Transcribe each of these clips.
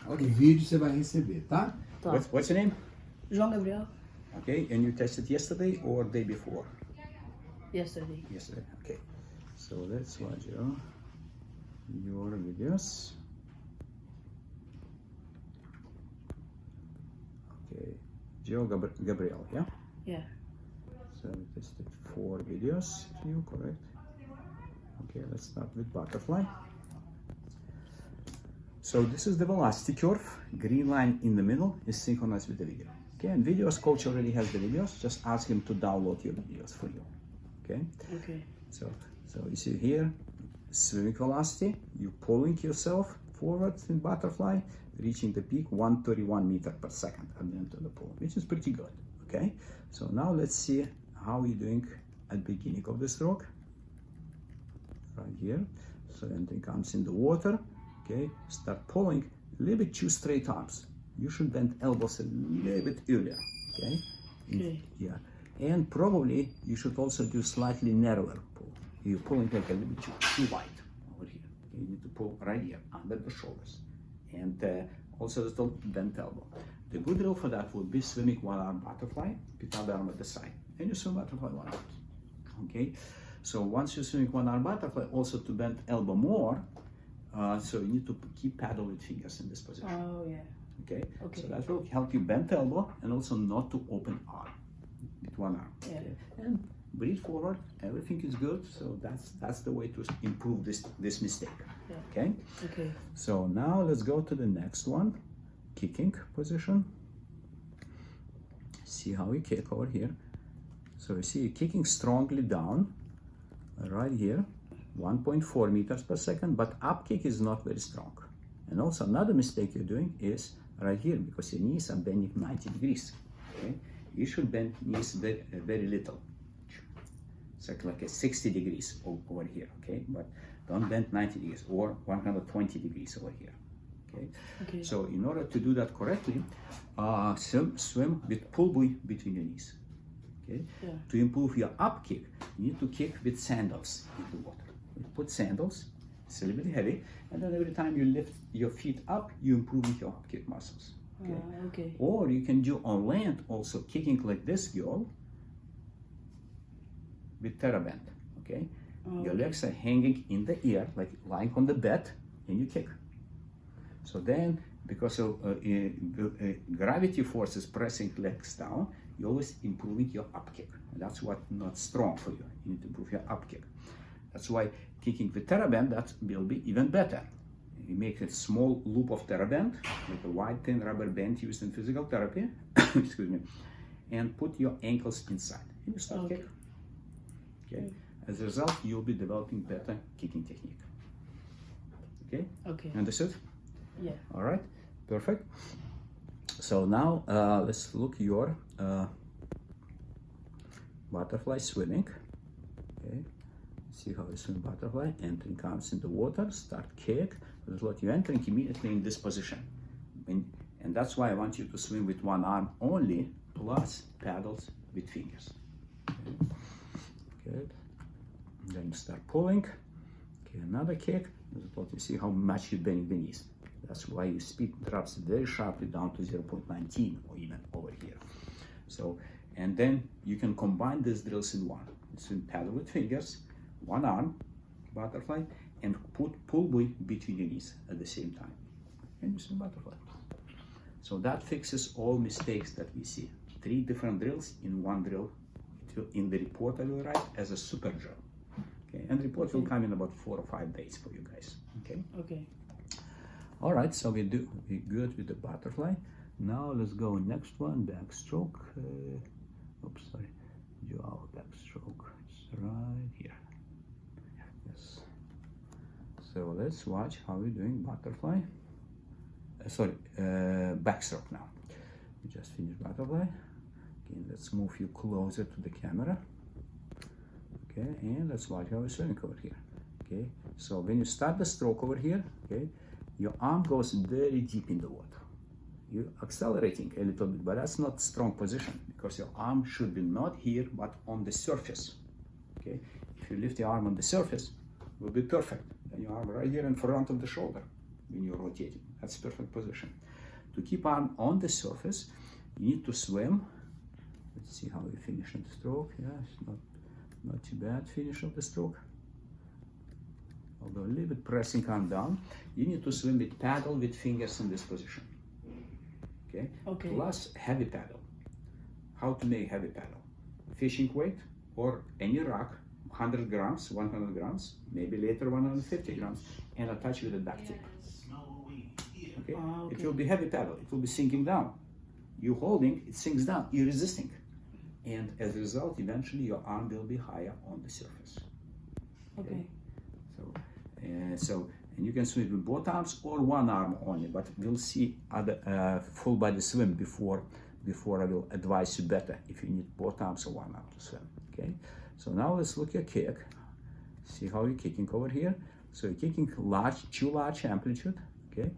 O vídeo você vai receber, tá? Tá. What's your name? João Gabriel. Okay, and you tested yesterday or day before? Yesterday. Yesterday, okay. So let's watch your videos. Okay, João Gabriel, yeah? Yeah. So we tested 4 videos to you, correct? Okay, let's start with butterfly. So this is the velocity curve. Green line in the middle is synchronized with the video. Okay, and videos coach already has the videos. Just ask him to download your videos for you. Okay. Okay. So you see here, swimming velocity. You pulling yourself forward in butterfly, reaching the peak 131 meters per second at the end of the pool, which is pretty good. Okay. So now let's see how you're doing at the beginning of the stroke. Right here. So entering comes in the water. Okay, start pulling a little bit too straight arms. You should bend elbows a little bit earlier. Okay. Okay. Yeah, and probably you should also do slightly narrower pull. You're pulling like a little bit too wide over here. Okay? You need to pull right here under the shoulders, and also the bent elbow. The good drill for that would be swimming one arm butterfly, with other arm at the side, and you swim butterfly one arm. Okay. So once you swing one arm butterfly, also to bend elbow more. So you need to keep paddle with fingers in this position. Oh yeah. Okay? Okay. So that will help you bend elbow and also not to open arm with one arm. Yeah. Okay? And breathe forward. Everything is good. So that's the way to improve this mistake. Yeah. Okay? Okay. So now let's go to the next one. Kicking position. See how you kick over here. So you see you're kicking strongly down right here. 1.4 meters per second, but up kick is not very strong. And also another mistake you're doing is right here, because your knees are bending 90 degrees. Okay, you should bend knees very little. It's like a 60 degrees over here. Okay, but don't bend 90 degrees or 120 degrees over here. Okay. Okay. So in order to do that correctly, swim with pull buoy between your knees. Okay. Yeah. To improve your up kick, you need to kick with sandals in the water. You put sandals, it's a little bit heavy, and then every time you lift your feet up, you improve your up kick muscles. Okay. Okay. Or you can do on land also kicking like this girl with teraband. Okay. Your legs are hanging in the air, like lying on the bed, and you kick. So then, because of gravity force is pressing legs down, you're always improving your up kick. And that's what not strong for you. You need to improve your up kick. That's why kicking with teraband, that will be even better. You make a small loop of teraband, like a wide thin rubber band used in physical therapy, excuse me, and put your ankles inside. And you start kick. Okay. As a result, you'll be developing better kicking technique. Okay? Okay. Understood? Yeah. All right. Perfect. So now let's look your butterfly swimming. Okay. See how you swim butterfly. Entering comes in the water. Start kick. That's what you're entering immediately in this position. And that's why I want you to swim with one arm only, plus paddles with fingers. Okay. Good. Then you start pulling. Okay, another kick. That's what you see how much you're bending the knees. That's why your speed drops very sharply down to 0.19 or even over here. So, and then you can combine these drills in one. So paddle with fingers, one arm, butterfly, and put pull buoy between your knees at the same time. And you swim butterfly. So that fixes all mistakes that we see. 3 different drills in one drill. In the report I will write as a super drill. Okay, and the report will come in about 4 or 5 days for you guys. Okay. Okay. All right, so we're good with the butterfly. Now let's go next one, backstroke. Oops, sorry, João backstroke. It's right here. Yes. So let's watch how we're doing butterfly. Backstroke now. We just finished butterfly. Okay, let's move you closer to the camera. Okay, and let's watch how we're swimming over here. Okay, so when you start the stroke over here, okay, your arm goes very deep in the water. You're accelerating a little bit, but that's not strong position because your arm should be not here, but on the surface. Okay, if you lift the arm on the surface, it will be perfect. And your arm right here in front of the shoulder. when you're rotating. That's perfect position. To keep arm on the surface, you need to swim. Let's see how we finish the stroke. Yeah, it's not too bad finish of the stroke. Although a little bit pressing arm down. You need to swim with paddle with fingers in this position. Okay? Okay. Plus heavy paddle. How to make heavy paddle? Fishing weight or any rock, 100 grams, 100 grams, maybe later 150 grams, and attach with a duct tape. Okay? Okay. It will be heavy paddle. It will be sinking down. You holding, it sinks down. You're resisting. And as a result, eventually your arm will be higher on the surface. Okay. So, and you can swim with both arms or one arm only, but we'll see other full body swim before I will advise you better if you need both arms or one arm to swim. Okay, so now let's look at kick. See how you're kicking over here. So you're kicking too large amplitude. Okay,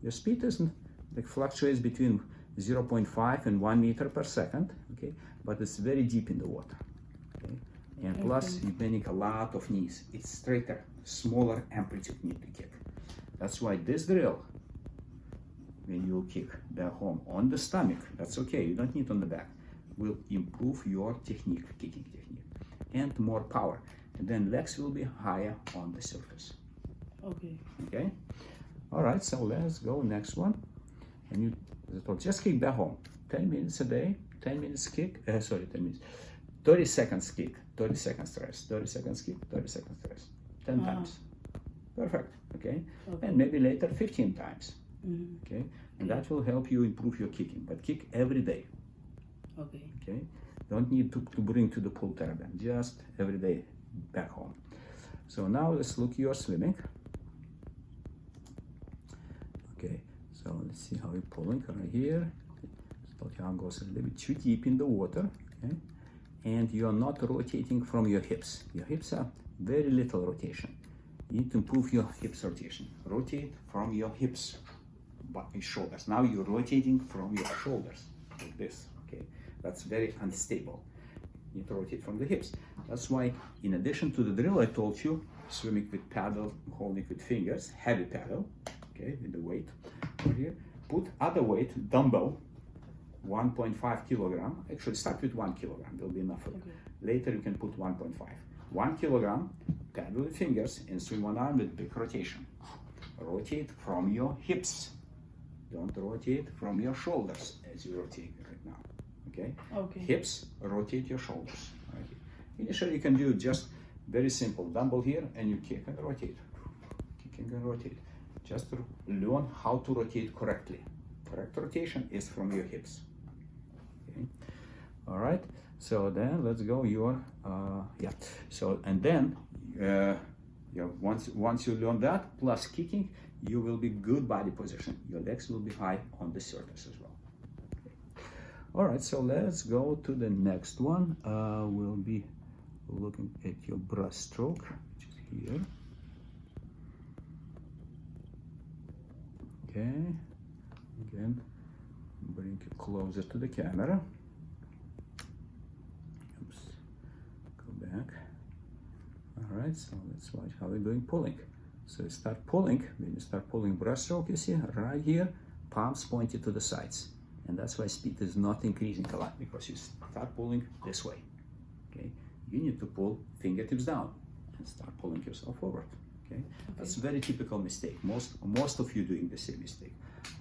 your speed isn't like fluctuates between 0.5 and 1 meter per second. Okay, but it's very deep in the water. Okay, and plus you're bending a lot of knees. It's straighter, smaller amplitude need to kick. That's why this drill, when you kick back home on the stomach, that's okay, you don't need on the back, will improve your technique, kicking technique, and more power. And then legs will be higher on the surface. Okay. Okay? All right, so let's go next one. And you just kick back home. 10 minutes a day, 10 minutes kick, 10 minutes. 30 seconds kick, 30 seconds rest, 30 seconds kick, 30 seconds rest. 10 times. Perfect, okay? And maybe later 15 times. Okay, and that will help you improve your kicking, but kick every day. Okay, don't need to bring to the pool therapy, just every day back home. So now let's look your swimming. Okay, so let's see how you're pulling right here. So João goes a little bit too deep in the water. Okay, and you're not rotating from your hips. Your hips are very little rotation. You need to improve your hips rotation. Rotate from your hips. Shoulders. Now you're rotating from your shoulders like this. Okay, that's very unstable. You need to rotate from the hips. That's why, in addition to the drill I told you, swimming with paddle, holding with fingers, heavy paddle. Okay, with the weight over here. Put other weight, dumbbell, 1.5 kilogram. Actually, start with 1 kilogram. Will be enough for you. Later you can put 1.5. 1 kilogram, paddle with fingers, and swim one arm with big rotation. Rotate from your hips. Don't rotate from your shoulders as you rotate right now. Okay? Hips, rotate your shoulders. Right here. Initially, you can do just very simple dumbbell here, and you kick and rotate. Kicking and rotate. Just to learn how to rotate correctly. Correct rotation is from your hips. Okay? All right. So then let's go your So and then once you learn that plus kicking, you will be good body position. Your legs will be high on the surface as well. Okay. All right, so let's go to the next one. We'll be looking at your breaststroke, which is here. Okay, again, bring it closer to the camera. Oops, go back. All right, so let's watch how we're doing pulling. So you start pulling, when you start pulling breaststroke, you see right here, palms pointed to the sides. And that's why speed is not increasing a lot, because you start pulling this way. Okay, you need to pull fingertips down and start pulling yourself forward. Okay, that's a very typical mistake. Most of you doing the same mistake.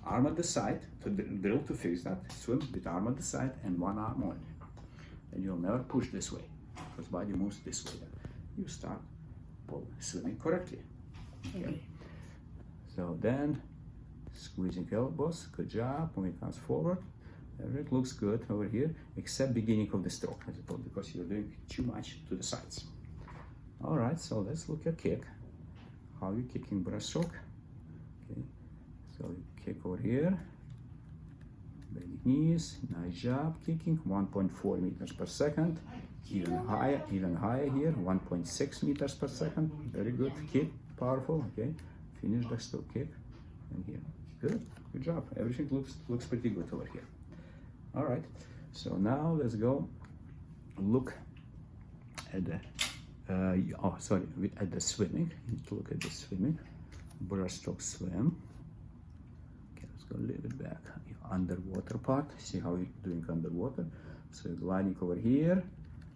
Arm at the side, to drill to fix that, swim with arm at the side and one arm only. And you'll never push this way, because body moves this way. You start swimming correctly. Okay. So then, squeezing elbows, good job, when it comes forward. It looks good over here, except beginning of the stroke, I suppose, because you're doing too much to the sides. All right, so let's look at kick. How you kicking breaststroke? Okay, so you kick over here, bending knees, nice job kicking, 1.4 meters per second. Even higher here, 1.6 meters per second. Very good kick, powerful. Okay, finish the stroke kick, and here, good job. Everything looks pretty good over here. All right, so now let's go look at the at the swimming. You need to look at the swimming, breaststroke swim. Let's go a little bit back. Underwater part. See how you're doing underwater. So you're gliding over here,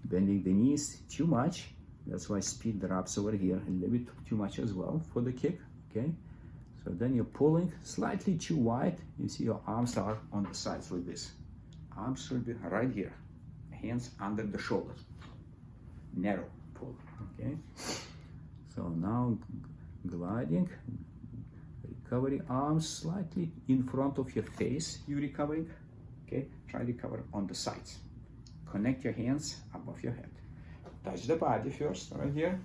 bending the knees too much. That's why speed drops over here a little bit too much as well for the kick. Okay. So then you're pulling slightly too wide. You see your arms are on the sides like this. Arms should be right here. Hands under the shoulders. Narrow pull. Okay. So now gliding. Recovery, arms slightly in front of your face. You recovering. Okay. Try to recover on the sides. Connect your hands above your head. Touch the body first, right here,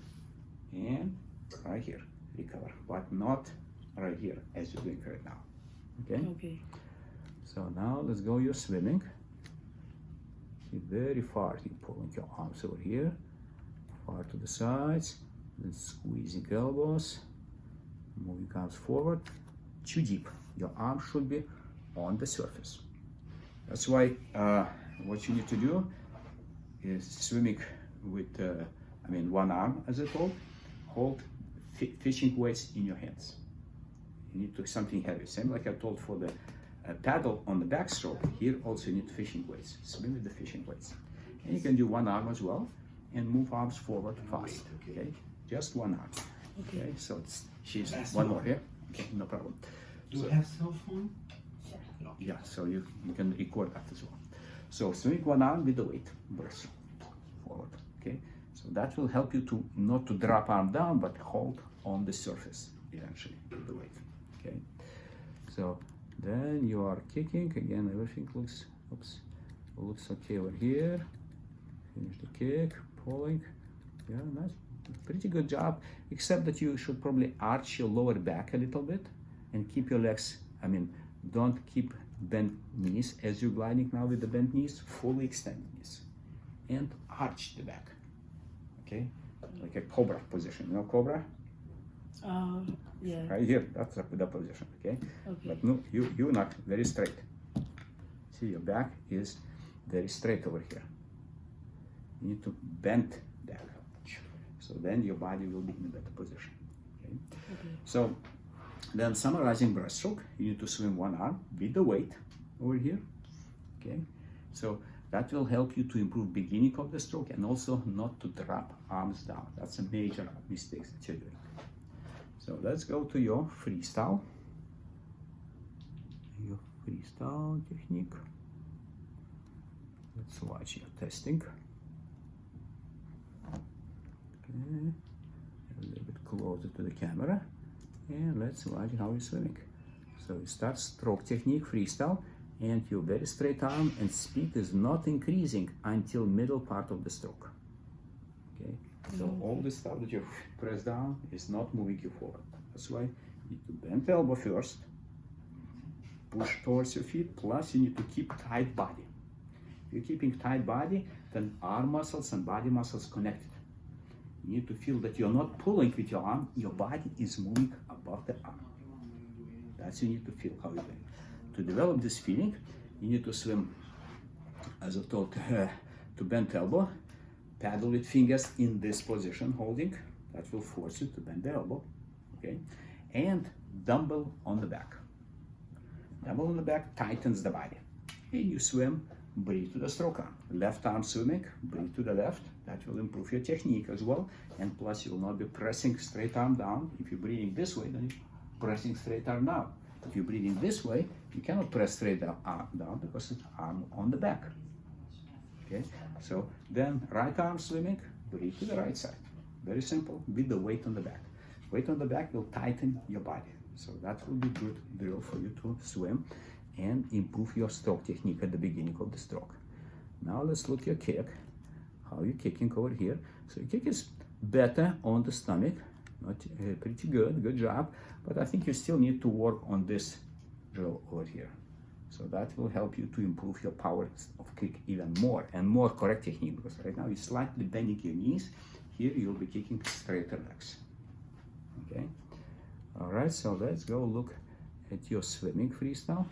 and right here. Recover, but not right here as you're doing right now. Okay? Okay. So now let's go. You're swimming. See, very far. You're pulling your arms over here, far to the sides, then squeezing elbows, moving arms forward. Too deep. Your arm should be on the surface. That's why what you need to do is swimming with, one arm, as I told. Hold fishing weights in your hands. You need to do something heavy. Same like I told for the paddle on the backstroke. Here also you need fishing weights. Swim with the fishing weights. And you can do one arm as well and move arms forward fast. Okay, just one arm. Okay, so she's one more here. Okay, no problem. Do you have cell phone? Yeah, so you can record that as well. So swing one arm with the weight, burst forward. Okay, so that will help you to not to drop arm down, but hold on the surface eventually with the weight. Okay, so then you are kicking again. Everything looks okay over here. Finish the kick, pulling. Yeah, nice, pretty good job. Except that you should probably arch your lower back a little bit and keep your legs. Don't keep bent knees as you're gliding now with the bent knees. Fully extend knees and arch the back. Okay, like a cobra position. You know cobra? Yeah. Right here. That's the position. Okay. Okay. But no, you're not very straight. See, your back is very straight over here. You need to bend that. So then your body will be in a better position. Okay. Okay. So then summarizing breaststroke, you need to swim one arm with the weight over here. Okay. So that will help you to improve beginning of the stroke and also not to drop arms down. That's a major mistake that you're doing. So let's go to your freestyle. Your freestyle technique. Let's watch your testing. Okay. A little bit closer to the camera. And let's watch how you're swimming. So you start stroke technique, freestyle, and your very straight arm and speed is not increasing until middle part of the stroke. Okay, so all the stuff that you press down is not moving you forward. That's why you need to bend the elbow first, push towards your feet, plus you need to keep tight body. If you're keeping tight body, then arm muscles and body muscles connected. You need to feel that you're not pulling with your arm, your body is moving above the arm. That's you need to feel how you're doing. To develop this feeling, you need to swim, as I told, to bend elbow, paddle with fingers in this position, holding. That will force you to bend the elbow, okay? And dumbbell on the back. Dumbbell on the back tightens the body. And you swim, breathe to the stroke arm. Left arm swimming, breathe to the left. That will improve your technique as well. And plus you will not be pressing straight arm down. If you're breathing this way, then you're pressing straight arm down. If you're breathing this way, you cannot press straight arm down because it's arm on the back. Okay, so then right arm swimming, breathe to the right side. Very simple, with the weight on the back. Weight on the back will tighten your body. So that will be good drill for you to swim and improve your stroke technique at the beginning of the stroke. Now let's look at your kick, how you're kicking over here. So your kick is better on the stomach, not pretty good job, but I think you still need to work on this drill over here. So that will help you to improve your power of kick even more and more correct technique, because right now you're slightly bending your knees. Here you'll be kicking straighter legs. Okay. All right, so let's go look at your swimming freestyle.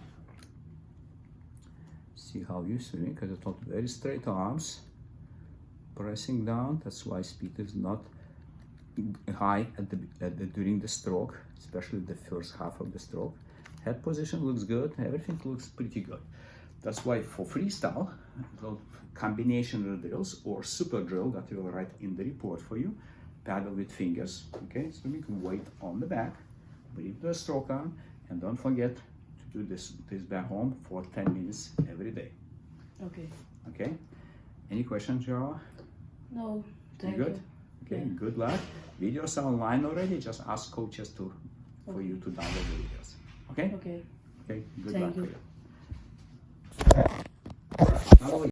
See how you're swimming, because it's not very straight arms, pressing down. That's why speed is not high during the stroke, especially the first half of the stroke. Head position looks good. Everything looks pretty good. That's why for freestyle, combination drills or super drill that we will write in the report for you, paddle with fingers. Okay, so we can weight on the back, breathe the stroke on, and don't forget to do this back home for 10 minutes every day. Okay. Okay. Any questions, João? No, thank Good? you. Okay, Yeah. good luck. Videos are online already. Just ask coaches for you to download the videos. Okay? Okay. Okay, good Thank luck you. for you. Now